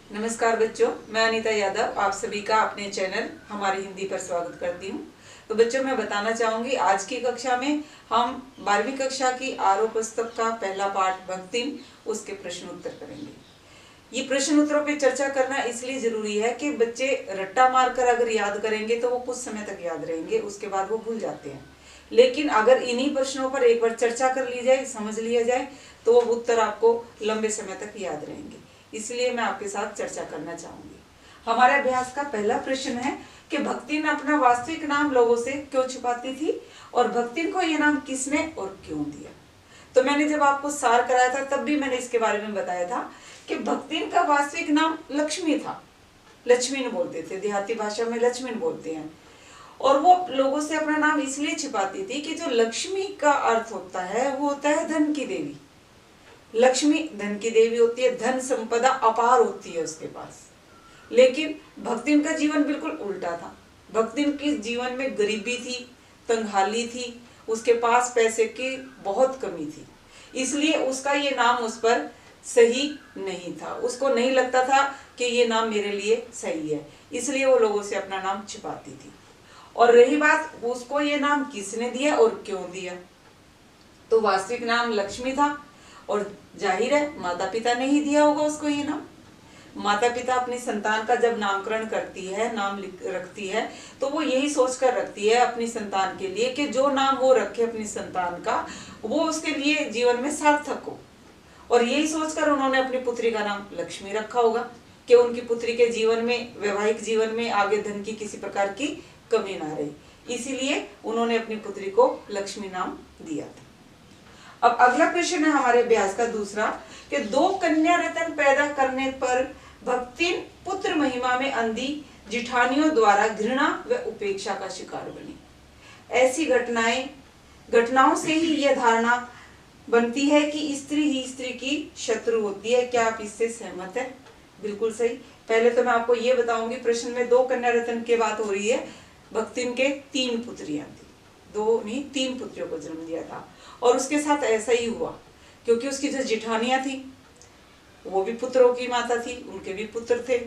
नमस्कार बच्चों, मैं अनीता यादव आप सभी का अपने चैनल हमारी हिंदी पर स्वागत करती हूँ। तो बच्चों, मैं बताना चाहूंगी आज की कक्षा में हम 12वीं कक्षा की आरओ पुस्तक का पहला पाठ भक्तिम उसके प्रश्न उत्तर करेंगे। ये प्रश्न उत्तरों पे चर्चा करना इसलिए जरूरी है कि बच्चे रट्टा मारकर अगर याद करेंगे तो वो कुछ समय तक याद रहेंगे, उसके बाद वो भूल जाते हैं। लेकिन अगर इन्हीं प्रश्नों पर एक बार चर्चा कर ली जाए, समझ लिया जाए, तो वो उत्तर आपको लंबे समय तक याद रहेंगे। इसलिए मैं आपके साथ चर्चा करना चाहूंगी। हमारे अभ्यास का पहला प्रश्न है कि भक्तिन अपना वास्तविक नाम लोगों से क्यों छुपाती थी और भक्तिन को यह नाम किसने और क्यों दिया। तो मैंने जब आपको सार कराया था तब भी मैंने इसके बारे में बताया था कि भक्तिन का वास्तविक नाम लक्ष्मी था। लक्ष्मीन बोलते थे, देहाती भाषा में लक्ष्मीन बोलते हैं। और वो लोगों से अपना नाम इसलिए छिपाती थी कि जो लक्ष्मी का अर्थ होता है वो होता है धन की देवी। लक्ष्मी धन की देवी होती है, धन संपदा अपार होती है उसके पास। लेकिन भक्तिन का जीवन बिल्कुल उल्टा था। भक्तिन के जीवन में गरीबी थी, तंगहाली थी, उसके पास पैसे की बहुत कमी थी। इसलिए उसका ये नाम उस पर सही नहीं था। उसको नहीं लगता था कि ये नाम मेरे लिए सही है, इसलिए वो लोगों से अपना नाम छिपाती थी। और रही बात उसको ये नाम किसने दिया और क्यों दिया, तो वास्तविक नाम लक्ष्मी था और जाहिर है माता पिता ने ही दिया होगा उसको ये नाम। माता पिता अपनी संतान का जब नामकरण करती है, नाम रखती है, तो वो यही सोचकर रखती है अपनी संतान के लिए कि जो नाम वो रखे अपनी संतान का वो उसके लिए जीवन में सार्थक हो। और यही सोचकर उन्होंने अपनी पुत्री का नाम लक्ष्मी रखा होगा कि उनकी पुत्री के जीवन में, वैवाहिक जीवन में आगे धन की किसी प्रकार की कमी ना रही, इसीलिए उन्होंने अपनी पुत्री को लक्ष्मी नाम दिया था। अब अगला प्रश्न है हमारे अभ्यास का दूसरा कि 2 कन्या रत्न पैदा करने पर भक्तिन पुत्र महिमा में अंधी जिठानियों द्वारा घृणा व उपेक्षा का शिकार बनी। ऐसी घटनाओं से ही यह धारणा बनती है कि स्त्री ही स्त्री की शत्रु होती है। क्या आप इससे सहमत है? बिल्कुल सही। पहले तो मैं आपको ये बताऊंगी, प्रश्न में 2 कन्या रत्न की बात हो रही है। भक्तिन के 3 पुत्रियां थी, 2 नहीं 3 पुत्रियों को जन्म दिया था। और उसके साथ ऐसा ही हुआ क्योंकि उसकी जो जिठानियां थी वो भी पुत्रों की माता थी, उनके भी पुत्र थे।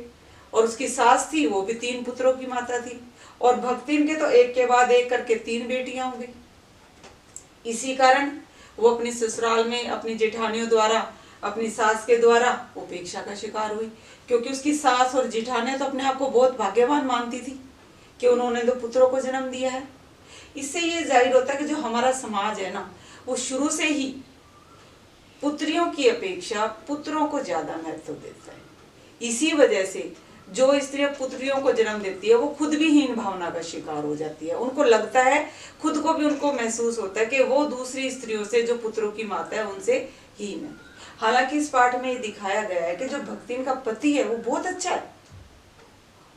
और उसकी सास थी, वो भी 3 पुत्रों की माता थी। और भक्तिन के तो एक के बाद एक करके 3 बेटियां हो गई। इसी कारण वो अपनी ससुराल में अपनी जेठानियों द्वारा, अपनी सास के द्वारा उपेक्षा का शिकार हुई, क्योंकि उसकी सास और जेठानियां तो अपने आप को बहुत भाग्यवान मानती थी कि उन्होंने तो पुत्रों को जन्म दिया है। इससे ये जाहिर होता है कि जो हमारा समाज है ना, वो शुरू से ही पुत्रियों की अपेक्षा पुत्रों को ज्यादा महत्व देता है। इसी वजह से जो स्त्रियां पुत्रियों को जन्म देती है वो खुद भी हीन भावना का शिकार हो जाती है। उनको लगता है, खुद को भी उनको महसूस होता है कि वो दूसरी स्त्रियों से, जो पुत्रों की माता है, उनसे हीन है। हालांकि इस पाठ में ये दिखाया गया है कि जो भक्तिन का पति है वो बहुत अच्छा है,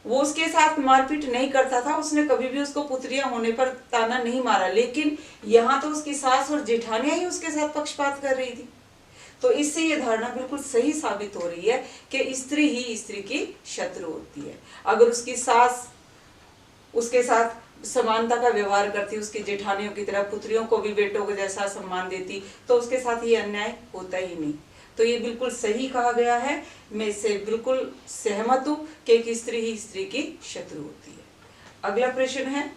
वो उसके साथ मारपीट नहीं करता था, उसने कभी भी उसको पुत्रियां होने पर ताना नहीं मारा। लेकिन यहाँ तो उसकी सास और जेठानियां ही उसके साथ पक्षपात कर रही थी। तो इससे ये धारणा बिल्कुल सही साबित हो रही है कि स्त्री ही स्त्री की शत्रु होती है। अगर उसकी सास उसके साथ समानता का व्यवहार करती, उसकी जेठानियों की तरह पुत्रियों को भी बेटों को जैसा सम्मान देती, तो उसके साथ ये अन्याय होता ही नहीं। तो ये बिल्कुल सही कहा गया है, मैं इससे बिल्कुल सहमत हूं कि एक स्त्री ही स्त्री की शत्रु होती है। अगला प्रश्न है,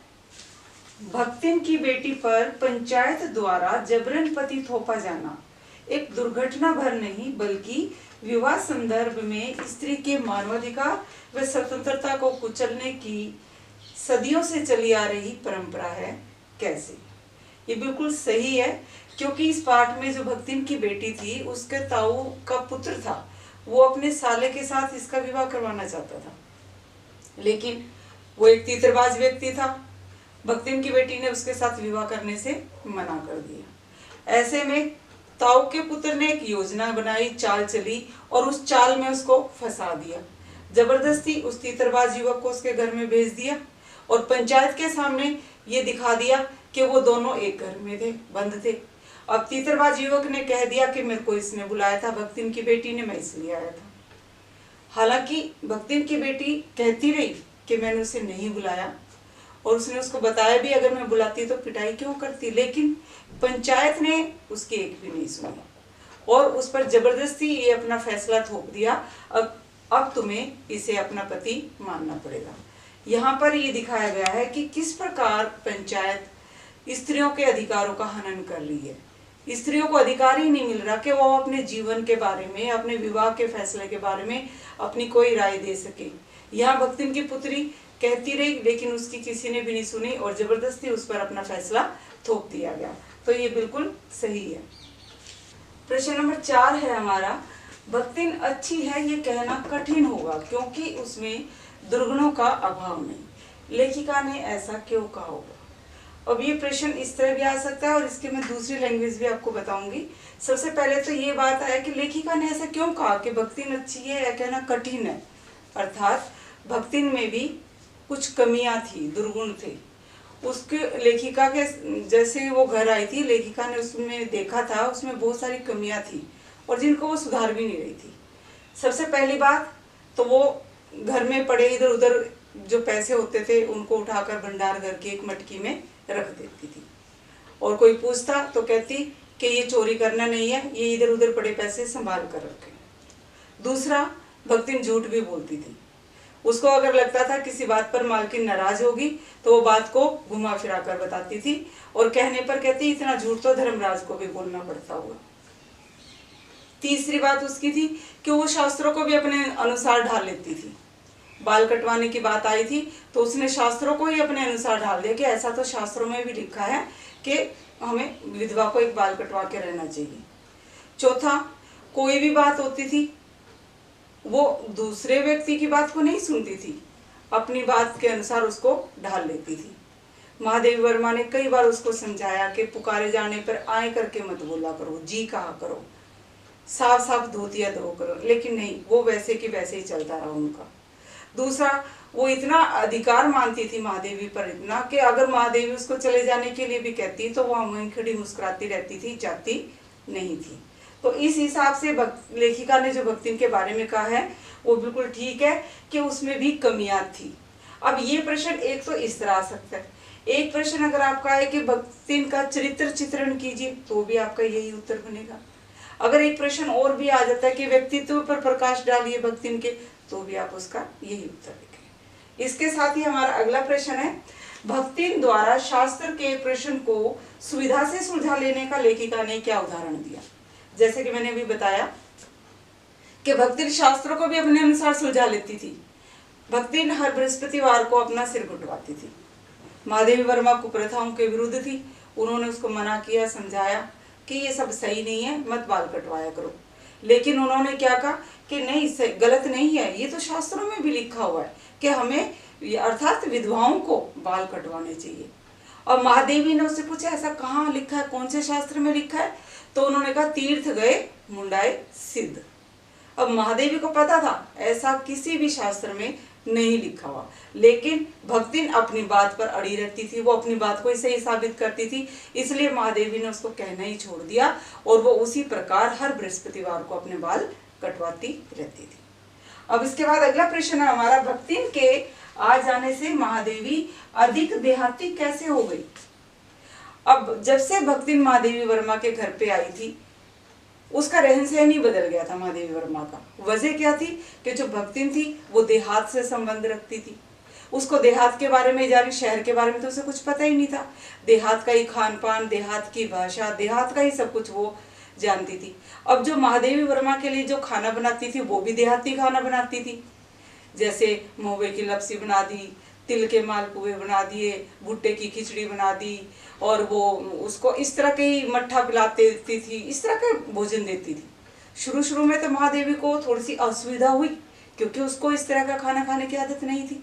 भक्तिन की बेटी पर पंचायत द्वारा जबरन पति थोपा जाना एक दुर्घटना भर नहीं बल्कि विवाह संदर्भ में स्त्री के मानवाधिकार व स्वतंत्रता को कुचलने की सदियों से चली आ रही परंपरा है। कैसे? ये बिल्कुल सही है, क्योंकि इस पाठ में जो भक्तिन की बेटी थी उसके ताऊ का पुत्र था, वो अपने साले के साथ इसका विवाह करवाना चाहता था, लेकिन वो एक तीतरबाज व्यक्ति था। भक्तिन की बेटी ने उसके साथ विवाह करने से मना कर दिया। ऐसे में ताऊ के पुत्र ने एक योजना बनाई, चाल चली और उस चाल में उसको फंसा दिया। जबरदस्ती उस तीतरबाज युवक को उसके घर में भेज दिया और पंचायत के सामने ये दिखा दिया कि वो दोनों एक घर में थे, बंद थे। अब तीतरबाज युवक ने कह दिया कि मेरे को इसने बुलाया था, भक्तिन की बेटी ने, मैं इसलिए आया था। हालांकि भक्तिन की बेटी कहती रही कि मैंने उसे नहीं बुलाया, और उसने उसको बताया भी अगर मैं बुलाती तो पिटाई क्यों करती, लेकिन पंचायत ने उसकी एक भी नहीं सुनी और उस पर जबरदस्ती ये अपना फैसला थोप दिया। अब अब तुम्हें इसे अपना पति मानना पड़ेगा। यहाँ पर ये दिखाया गया है कि किस प्रकार पंचायत स्त्रियों के अधिकारों का हनन कर रही है। स्त्रियों को अधिकार ही नहीं मिल रहा कि वो अपने जीवन के बारे में, अपने विवाह के फैसले के बारे में अपनी कोई राय दे सके। यहाँ भक्तिन की पुत्री कहती रही, लेकिन उसकी किसी ने भी नहीं सुनी और जबरदस्ती उस पर अपना फैसला थोप दिया गया। तो ये बिल्कुल सही है। प्रश्न नंबर 4 है हमारा, भक्तिन अच्छी है ये कहना कठिन होगा क्योंकि उसमें दुर्गुणों का अभाव नहीं। लेखिका ने ऐसा क्यों कहा होगा? अब ये प्रश्न इस तरह भी आ सकता है और इसके मैं दूसरी लैंग्वेज भी आपको बताऊंगी। सबसे पहले तो ये बात है कि लेखिका ने ऐसा क्यों कहा कि भक्तिन अच्छी है या कहना कठिन है। अर्थात भक्तिन में भी कुछ कमियां थी, दुर्गुण थे। उसके लेखिका के जैसे वो घर आई थी, लेखिका ने उसमें देखा था उसमें बहुत सारी कमियां थी और जिनको वो सुधार भी नहीं रही थी। सबसे पहली बात तो वो घर में पड़े इधर उधर जो पैसे होते थे उनको उठाकर भंडार घर की एक मटकी में रख देती थी और कोई पूछता तो कहती कि ये चोरी करना नहीं है, ये इधर उधर पड़े पैसे संभाल कर रखे। दूसरा, भक्तिन झूठ भी बोलती थी। उसको अगर लगता था किसी बात पर मालकिन नाराज होगी तो वो बात को घुमा फिरा कर बताती थी और कहने पर कहती इतना झूठ तो धर्मराज को भी बोलना पड़ता होगा। तीसरी बात उसकी थी कि वो शास्त्रों को भी अपने अनुसार ढाल लेती थी। बाल कटवाने की बात आई थी तो उसने शास्त्रों को ही अपने अनुसार ढाल दिया कि ऐसा तो शास्त्रों में भी लिखा है कि हमें विधवा को एक बाल कटवा के रहना चाहिए। चौथा, कोई भी बात होती थी वो दूसरे व्यक्ति की बात को नहीं सुनती थी, अपनी बात के अनुसार उसको ढाल लेती थी। महादेवी वर्मा ने कई बार उसको समझाया कि पुकारे जाने पर आए करके मत बोला करो, जी कहा करो, साफ साफ धोतिया धो करो, लेकिन नहीं, वो वैसे की वैसे ही चलता रहा उनका। दूसरा, वो इतना अधिकार मानती थी महादेवी पर इतना कि अगर महादेवी उसको चले जाने के लिए भी कहती तो वह वहीं खड़ी मुस्कुराती रहती थी, जाती नहीं थी। तो इस हिसाब से लेखिका ने जो भक्तिन के बारे में कहा है वो बिल्कुल ठीक है कि उसमें भी कमियां थी। अब ये प्रश्न एक तो इस तरह आ सकता है, एक प्रश्न अगर आपका है कि भक्तिन का चरित्र चित्रण कीजिए तो भी आपका यही उत्तर बनेगा। अगर एक प्रश्न और भी आ जाता है कि व्यक्तित्व पर प्रकाश डालिए भक्तिन के, तो भी आप उसका यही उत्तर लिखें। इसके साथ ही हमारा अगला प्रश्न है, भक्तिन द्वारा शास्त्र के प्रश्न को सुविधा से सुलझा लेने का लेखिका ने क्या उदाहरण दिया। जैसे कि मैंने अभी बताया कि भक्तिन शास्त्रों को भी अपने अनुसार सुलझा लेती थी। भक्तिन हर बृहस्पतिवार को अपना सिर गुटवाती थी। महादेवी वर्मा कुप्रथाओं के विरुद्ध थी, उन्होंने उसको मना किया, समझाया कि ये सब सही नहीं है, मत बाल कटवाया करो। लेकिन उन्होंने क्या कहा कि नहीं, गलत नहीं है, ये तो शास्त्रों में भी लिखा हुआ है कि हमें अर्थात विधवाओं को बाल कटवाने चाहिए। और महादेवी ने उससे पूछा ऐसा कहाँ लिखा है, कौन से शास्त्र में लिखा है? तो उन्होंने कहा तीर्थ गए मुंडाए सिद्ध। अब महादेवी को पता था ऐसा किसी भी शास्त्र में नहीं लिखा हुआ, लेकिन भक्तिन अपनी बात पर अड़ी रहती थी, वो अपनी बात को ही सही साबित करती थी, इसलिए महादेवी ने उसको कहना ही छोड़ दिया और वो उसी प्रकार हर बृहस्पतिवार को अपने बाल कटवाती रहती थी। अब इसके बाद अगला प्रश्न है हमारा, भक्तिन के आ जाने से महादेवी अधिक देहाती कैसे हो गई। अब जब से भक्तिन महादेवी वर्मा के घर पे आई थी उसका रहन सहन ही बदल गया था महादेवी वर्मा का। वजह क्या थी कि जो भक्तिन थी वो देहात से संबंध रखती थी, उसको देहात के बारे में जाने, शहर के बारे में तो उसे कुछ पता ही नहीं था। देहात का ही खान पान, देहात की भाषा, देहात का ही सब कुछ वो जानती थी। अब जो महादेवी वर्मा के लिए जो खाना बनाती थी वो भी देहाती खाना बनाती थी, जैसे मोवे की लपसी बना दी, तिल के मालपुए बना दिए, भुट्टे की खिचड़ी बना दी और वो उसको इस तरह के ही मट्ठा पिलाती थी, इस तरह के भोजन देती थी। शुरू में तो महादेवी को थोड़ी सी असुविधा हुई क्योंकि उसको इस तरह का खाना खाने की आदत नहीं थी,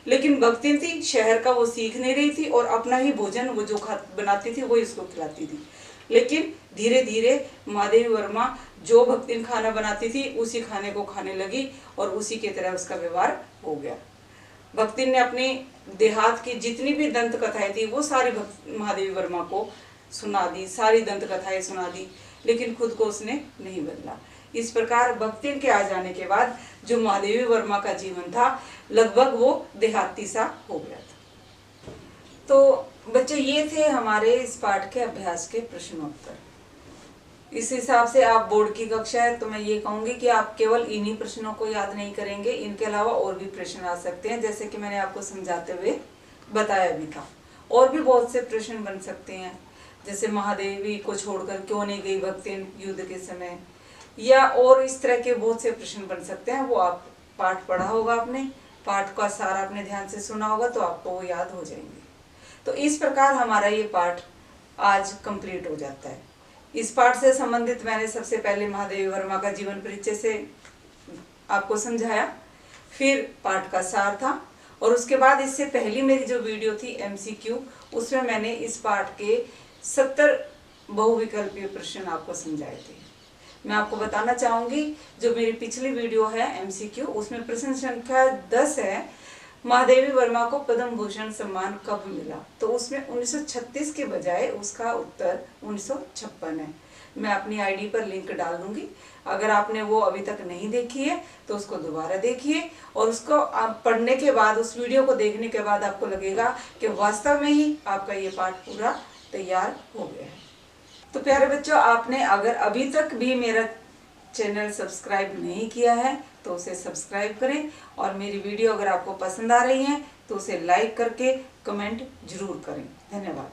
लेकिन भक्तिन थी, शहर का वो सीख नहीं रही थी और अपना ही भोजन वो जो बनाती थी वो इसको खिलाती थी। लेकिन धीरे धीरे महादेवी वर्मा जो भक्तिन खाना बनाती थी उसी खाने को खाने लगी और उसी की तरह उसका व्यवहार हो गया। भक्तिन ने अपनी देहात की जितनी भी दंत कथाएं थी वो सारी महादेवी वर्मा को सुना दी, सारी दंत कथाएं सुना दी, लेकिन खुद को उसने नहीं बदला। इस प्रकार भक्तिन के आ जाने के बाद जो महादेवी वर्मा का जीवन था लगभग वो देहाती सा हो गया था। तो बच्चे ये थे हमारे इस पाठ के अभ्यास के प्रश्नोत्तर। इस हिसाब से आप बोर्ड की कक्षा है तो मैं ये कहूंगी कि आप केवल इन्हीं प्रश्नों को याद नहीं करेंगे, इनके अलावा और भी प्रश्न आ सकते हैं, जैसे कि मैंने आपको समझाते हुए बताया भी था। और भी बहुत से प्रश्न बन सकते हैं, जैसे महादेवी को छोड़कर क्यों नहीं गई भक्ति युद्ध के समय, या और इस तरह के बहुत से प्रश्न बन सकते हैं। वो आप पाठ पढ़ा होगा, आपने पाठ का सारा आपने ध्यान से सुना होगा तो आपको वो याद हो जाएंगे। तो इस प्रकार हमारा ये पाठ आज कंप्लीट हो जाता है। इस पाठ से संबंधित मैंने सबसे पहले महादेवी वर्मा का जीवन परिचय से आपको समझाया, फिर पाठ का सार था, और उसके बाद इससे पहली मेरी जो वीडियो थी MCQ, उसमें मैंने इस पाठ के 70 बहुविकल्पीय प्रश्न आपको समझाए थे। मैं आपको बताना चाहूंगी, जो मेरी पिछली वीडियो है MCQ, उसमें प्रश्न संख्या 10 है, महादेवी वर्मा को पद्म भूषण सम्मान कब मिला, तो उसमें 1936 के बजाय उसका उत्तर 1956 है। मैं अपनी ID पर लिंक डाल दूंगी, अगर आपने वो अभी तक नहीं देखी है तो उसको दोबारा देखिए, और उसको आप पढ़ने के बाद, उस वीडियो को देखने के बाद आपको लगेगा कि वास्तव में ही आपका ये पाठ पूरा तैयार हो गया है। तो प्यारे बच्चों, आपने अगर अभी तक भी मेरा चैनल सब्सक्राइब नहीं किया है तो उसे सब्सक्राइब करें, और मेरी वीडियो अगर आपको पसंद आ रही है तो उसे लाइक करके कमेंट जरूर करें। धन्यवाद।